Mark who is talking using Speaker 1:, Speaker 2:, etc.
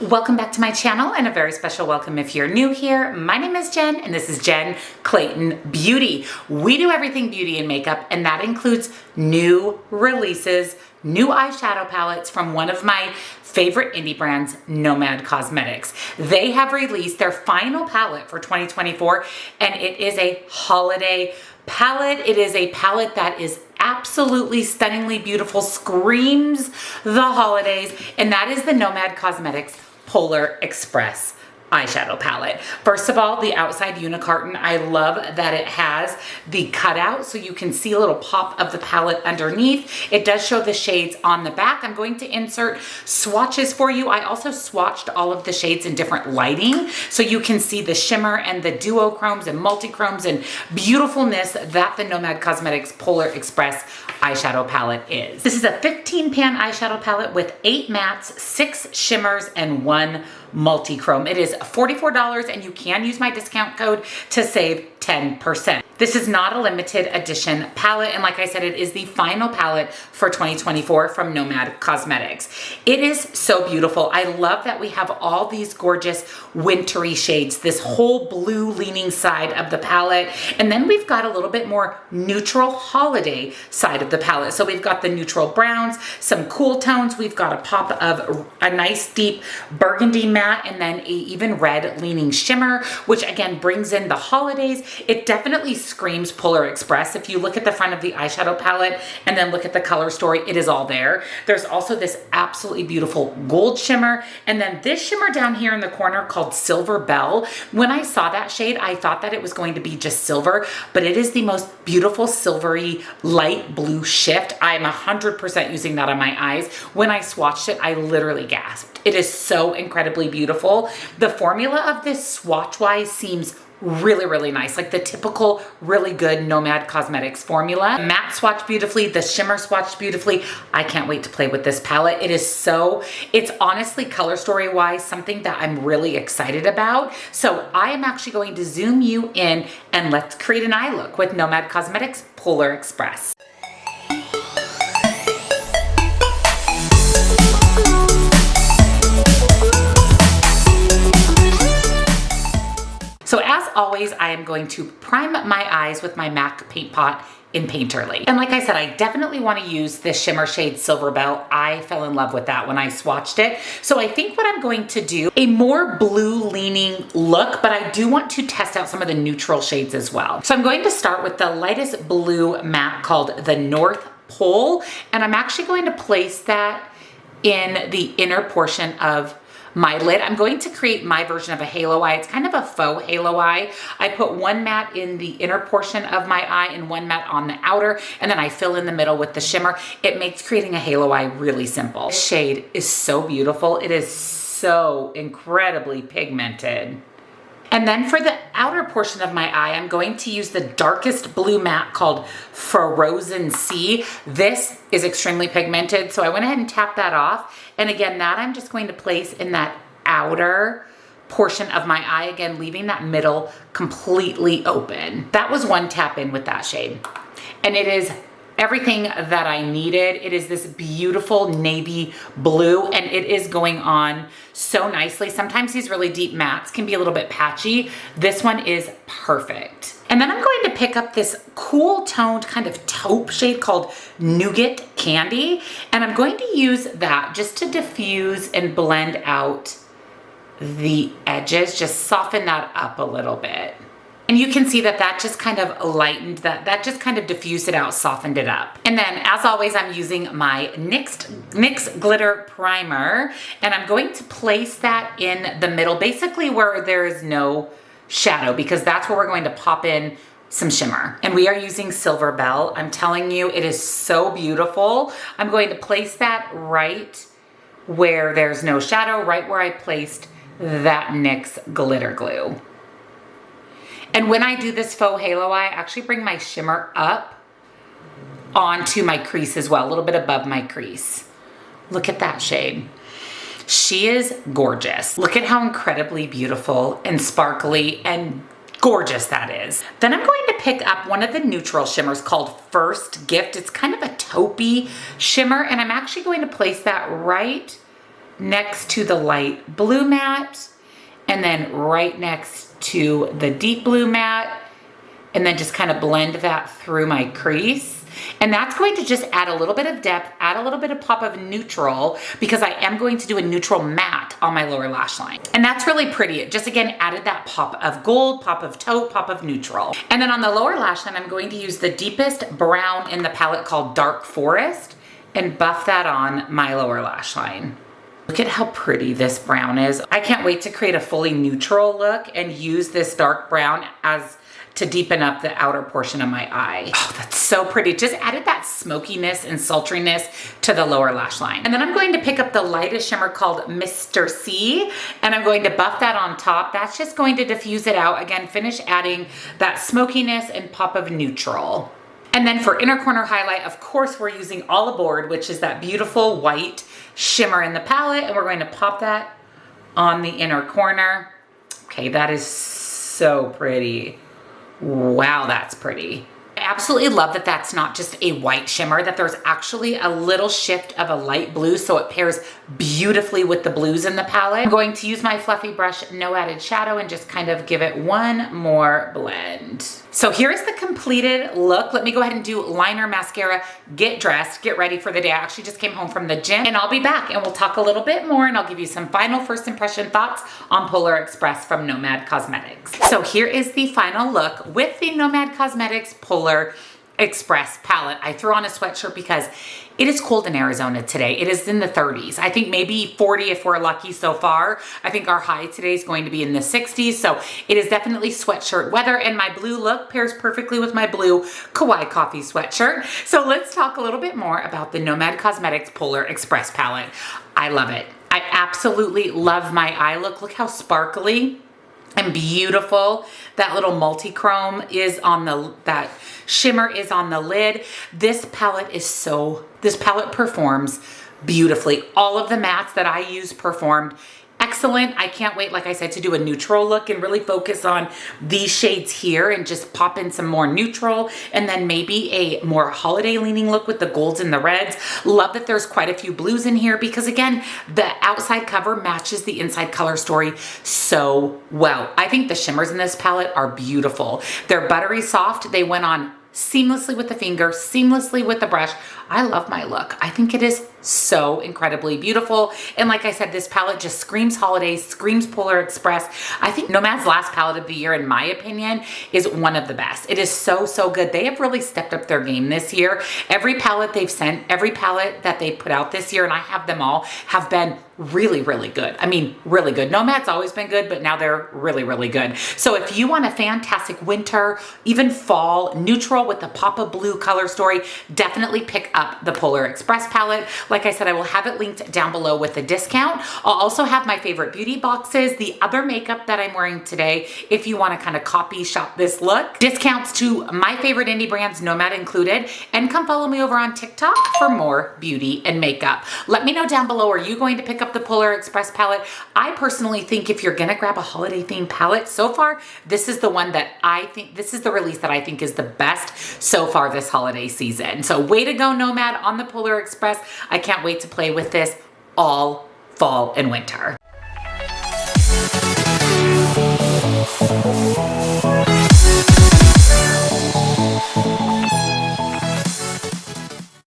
Speaker 1: Welcome back to my channel and a very special welcome if you're new here. My name is Jen and this is Jen Clayton Beauty. We do everything beauty and makeup, and that includes new releases, new eyeshadow palettes from one of my favorite indie brands, Nomad Cosmetics. They have released their final palette for 2024 and it is a holiday palette. It is a palette that is absolutely stunningly beautiful, screams the holidays, and that is the Nomad Cosmetics Polar Express eyeshadow palette. First of all, the outside unicarton, I love that it has the cutout so you can see a little pop of the palette underneath. It does show the shades on the back. I'm going to insert swatches for you. I also swatched all of the shades in different lighting so you can see the shimmer and the duochromes and multichromes and beautifulness that the Nomad Cosmetics Polar Express eyeshadow palette is. This is a 15 pan eyeshadow palette with 8 mattes, 6 shimmers, and 1 multi-chrome. It is $44 and you can use my discount code to save 10%. This is not a limited edition palette, and like I said, it is the final palette for 2024 from Nomad Cosmetics. It is so beautiful. I love that we have all these gorgeous wintry shades, this whole blue leaning side of the palette, and then we've got a little bit more neutral holiday side of the palette. So we've got the neutral browns, some cool tones, we've got a pop of a nice deep burgundy matte, and then a even red leaning shimmer, which again brings in the holidays. It definitely screams Polar Express. If you look at the front of the eyeshadow palette and then look at the color story, it is all there. There's also this absolutely beautiful gold shimmer, and then this shimmer down here in the corner called Silver Bell. When I saw that shade, I thought that it was going to be just silver, but it is the most beautiful silvery light blue shift. I'm 100% using that on my eyes. When I swatched it, I literally gasped. It is so incredibly beautiful. The formula of this swatch-wise seems really nice, like the typical really good Nomad Cosmetics formula. Matte swatched beautifully, the shimmer swatched beautifully. I can't wait to play with this palette. It's honestly color story wise something that I'm really excited about. So I am actually going to zoom you in and let's create an eye look with Nomad Cosmetics Polar Express. So as always, I am going to prime my eyes with my MAC Paint Pot in Painterly. And like I said, I definitely want to use this shimmer shade Silver Bell. I fell in love with that when I swatched it. So I think what I'm going to do, a more blue leaning look, but I do want to test out some of the neutral shades as well. So I'm going to start with the lightest blue matte called the North Pole. And I'm actually going to place that in the inner portion of my lid. I'm going to create my version of a halo eye. It's kind of a faux halo eye. I put one matte in the inner portion of my eye and one matte on the outer, and then I fill in the middle with the shimmer. It makes creating a halo eye really simple. This shade is so beautiful. It is so incredibly pigmented. And then for the outer portion of my eye, I'm going to use the darkest blue matte called Frozen Sea. This is extremely pigmented, so I went ahead and tapped that off. And again, that I'm just going to place in that outer portion of my eye, again, leaving that middle completely open. That was one tap in with that shade. And it is everything that I needed. It is this beautiful navy blue, and it is going on so nicely. Sometimes these really deep mattes can be a little bit patchy. This one is perfect. And then I'm going to pick up this cool toned kind of taupe shade called Nougat Candy, and I'm going to use that just to diffuse and blend out the edges, just soften that up a little bit. And you can see that that just kind of lightened that just kind of diffused it out, softened it up. And then as always, I'm using my NYX Glitter Primer, and I'm going to place that in the middle, basically where there is no shadow, because that's where we're going to pop in some shimmer. And we are using Silver Bell. I'm telling you, it is so beautiful. I'm going to place that right where there's no shadow, right where I placed that NYX glitter glue. And when I do this faux halo eye, I actually bring my shimmer up onto my crease as well, a little bit above my crease. Look at that shade. She is gorgeous. Look at how incredibly beautiful and sparkly and gorgeous that is. Then I'm going to pick up one of the neutral shimmers called First Gift. It's kind of a taupey shimmer, and I'm actually going to place that right next to the light blue matte, and then right next to the deep blue matte, and then just kind of blend that through my crease. And that's going to just add a little bit of depth, add a little bit of pop of neutral, because I am going to do a neutral matte on my lower lash line. And that's really pretty. It just, again, added that pop of gold, pop of taupe, pop of neutral. And then on the lower lash line, I'm going to use the deepest brown in the palette called Dark Forest and buff that on my lower lash line. Look at how pretty this brown is. I can't wait to create a fully neutral look and use this dark brown to deepen up the outer portion of my eye. Oh, that's so pretty. Just added that smokiness and sultriness to the lower lash line. And then I'm going to pick up the lightest shimmer called Mr. C, and I'm going to buff that on top. That's just going to diffuse it out. Again, finish adding that smokiness and pop of neutral. And then for inner corner highlight, of course, we're using All Aboard, which is that beautiful white shimmer in the palette, and we're going to pop that on the inner corner. Okay, that is so pretty. Wow, that's pretty. I absolutely love that that's not just a white shimmer, that there's actually a little shift of a light blue, so it pairs beautifully with the blues in the palette. I'm going to use my fluffy brush, no added shadow, and just kind of give it one more blend. So here's the completed look. Let me go ahead and do liner, mascara, get dressed, get ready for the day. I actually just came home from the gym, and I'll be back and we'll talk a little bit more, and I'll give you some final first impression thoughts on Polar Express from Nomad Cosmetics. So here is the final look with the Nomad Cosmetics Polar Express palette. I threw on a sweatshirt because it is cold in Arizona today. It is in the 30s. I think maybe 40 if we're lucky so far. I think our high today is going to be in the 60s. So it is definitely sweatshirt weather, and my blue look pairs perfectly with my blue Kawaii Coffee sweatshirt. So let's talk a little bit more about the Nomad Cosmetics Polar Express palette. I love it. I absolutely love my eye look. Look how sparkly and beautiful that little multi-chrome is on that shimmer is on the lid. This palette performs beautifully. All of the mattes that I use performed excellent. I can't wait, like I said, to do a neutral look and really focus on these shades here and just pop in some more neutral, and then maybe a more holiday leaning look with the golds and the reds. Love that there's quite a few blues in here because, again, the outside cover matches the inside color story so well. I think the shimmers in this palette are beautiful. They're buttery soft. They went on seamlessly with the finger, seamlessly with the brush. I love my look. I think it is so incredibly beautiful. And like I said, this palette just screams holidays, screams Polar Express. I think Nomad's last palette of the year, in my opinion, is one of the best. It is so, so good. They have really stepped up their game this year. Every palette they've sent, every palette that they put out this year, and I have them all, have been really, really good. I mean, really good. Nomad's always been good, but now they're really, really good. So if you want a fantastic winter, even fall, neutral with the pop of blue color story, definitely pick up the Polar Express palette. Like I said, I will have it linked down below with a discount. I'll also have my favorite beauty boxes, the other makeup that I'm wearing today, if you want to kind of copy shop this look. Discounts to my favorite indie brands, Nomad included, and come follow me over on TikTok for more beauty and makeup. Let me know down below, are you going to pick up the Polar Express palette? I personally think if you're gonna grab a holiday themed palette, so far, this is the one that I think, this is the release that I think is the best so far this holiday season. So way to go, Nomad, on the Polar Express. I can't wait to play with this all fall and winter.